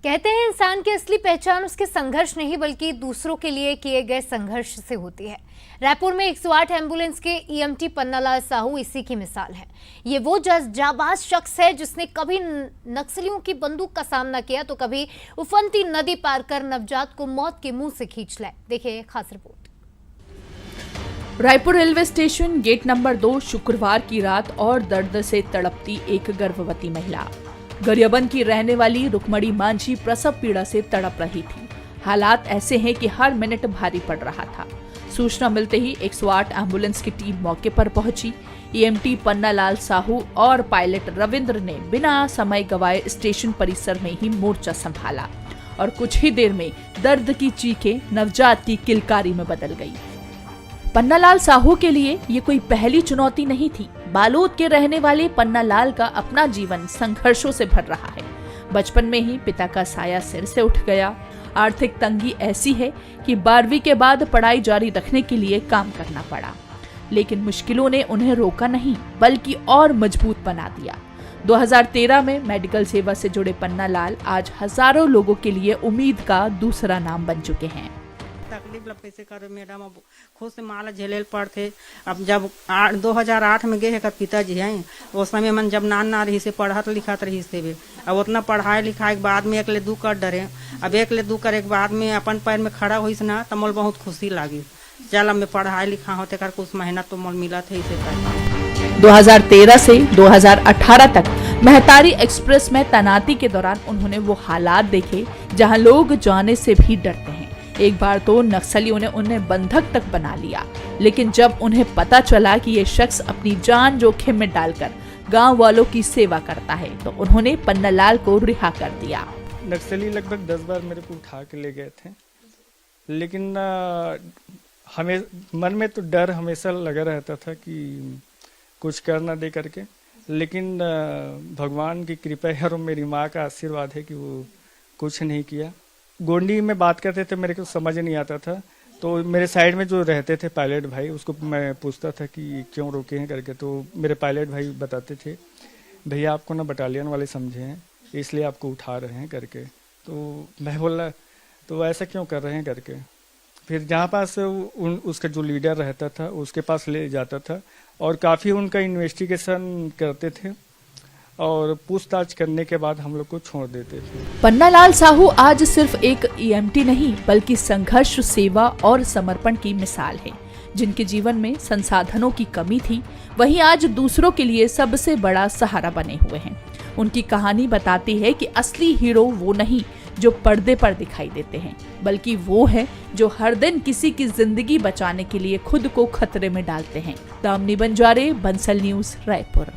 कहते हैं इंसान की असली पहचान उसके संघर्ष नहीं बल्कि दूसरों के लिए किए गए संघर्ष से होती है। रायपुर में 108 एम्बुलेंस के ईएमटी पन्नालाल साहू इसी की मिसाल है। ये वो जाबाज शख्स है जिसने कभी नक्सलियों की बंदूक का सामना किया तो कभी उफनती नदी पार कर नवजात को मौत के मुंह से खींच लाए। देखिए खास रिपोर्ट। Raipur railway station gate number 2 शुक्रवार की रात और दर्द से तड़पती एक गर्भवती महिला। गरियाबंद की रहने वाली रुक्मणी मांझी प्रसव पीड़ा से तड़प रही थी। हालात ऐसे हैं कि हर मिनट भारी पड़ रहा था। सूचना मिलते ही 108 एम्बुलेंस की टीम मौके पर पहुंची। ईएमटी पन्नालाल साहू और पायलट रविंद्र ने बिना समय गवाए स्टेशन परिसर में ही मोर्चा संभाला और कुछ ही देर में दर्द की चीखें नवजात की किलकारी में बदल गई। पन्नालाल साहू के लिए ये कोई पहली चुनौती नहीं थी। बालोद के रहने वाले पन्नालाल का अपना जीवन संघर्षों से भर रहा है। बचपन में ही पिता का साया सिर से उठ गया। आर्थिक तंगी ऐसी है कि 12वीं के बाद पढ़ाई जारी रखने के लिए काम करना पड़ा, लेकिन मुश्किलों ने उन्हें रोका नहीं बल्कि और मजबूत बना दिया। 2013 में मेडिकल सेवा से जुड़े पन्नालाल आज हजारों लोगों के लिए उम्मीद का दूसरा नाम बन चुके हैं। तकलीफ कैसे करे मैडम, अब खुद से माला झेले पड़ते। अब जब 2008 में गए कर पिताजी हैं, उस समय मन जब नान रही से पढ़त लिखत रही से भी अब उतना पढ़ाई लिखाई के बाद में एक ले दू कर डरे। अब एक ले दू करे के बाद में अपन पैर में खड़ा हुई ना तो मोल बहुत खुशी लगी। चल अब मैं पढ़ाई लिखा होते कर कुछ मेहनत तो मोल मिला थे इसे। 2013 से 2018 तक महतारी एक्सप्रेस में तैनाती के दौरान उन्होंने वो हालात देखे जहां लोग जाने से भी डरते हैं। एक बार तो नक्सलियों ने उन्हें बंधक तक बना लिया, लेकिन जब उन्हें पता चला कि ये शख्स अपनी जान जोखिम में डालकर गांव वालों की सेवा करता है तो उन्होंने पन्नालाल को रिहा कर दिया। नक्सली लगभग 10 बार मेरे को उठा के ले गए थे, लेकिन हमें मन में तो डर हमेशा लगा रहता था कि कुछ कर ना दे करके, लेकिन भगवान की कृपा है और मेरी माँ का आशीर्वाद है कि वो कुछ नहीं किया। गोंडी में बात करते थे, मेरे को समझ नहीं आता था, तो मेरे साइड में जो रहते थे पायलट भाई, उसको मैं पूछता था कि क्यों रोके हैं करके, तो मेरे पायलट भाई बताते थे भैया आपको ना बटालियन वाले समझे हैं इसलिए आपको उठा रहे हैं करके। तो मैं बोला तो ऐसा क्यों कर रहे हैं करके। फिर जहाँ पास उसका जो लीडर रहता था उसके पास ले जाता था और काफ़ी उनका इन्वेस्टिगेशन करते थे और पूछताछ करने के बाद हम लोग को छोड़ देते थे। पन्नालाल साहू आज सिर्फ एक ईएमटी नहीं बल्कि संघर्ष, सेवा और समर्पण की मिसाल है। जिनके जीवन में संसाधनों की कमी थी वहीं आज दूसरों के लिए सबसे बड़ा सहारा बने हुए हैं। उनकी कहानी बताती है कि असली हीरो वो नहीं जो पर्दे पर दिखाई देते हैं, बल्कि वो है जो हर दिन किसी की जिंदगी बचाने के लिए खुद को खतरे में डालते हैं। दामिनी बंजारे, बंसल न्यूज, रायपुर।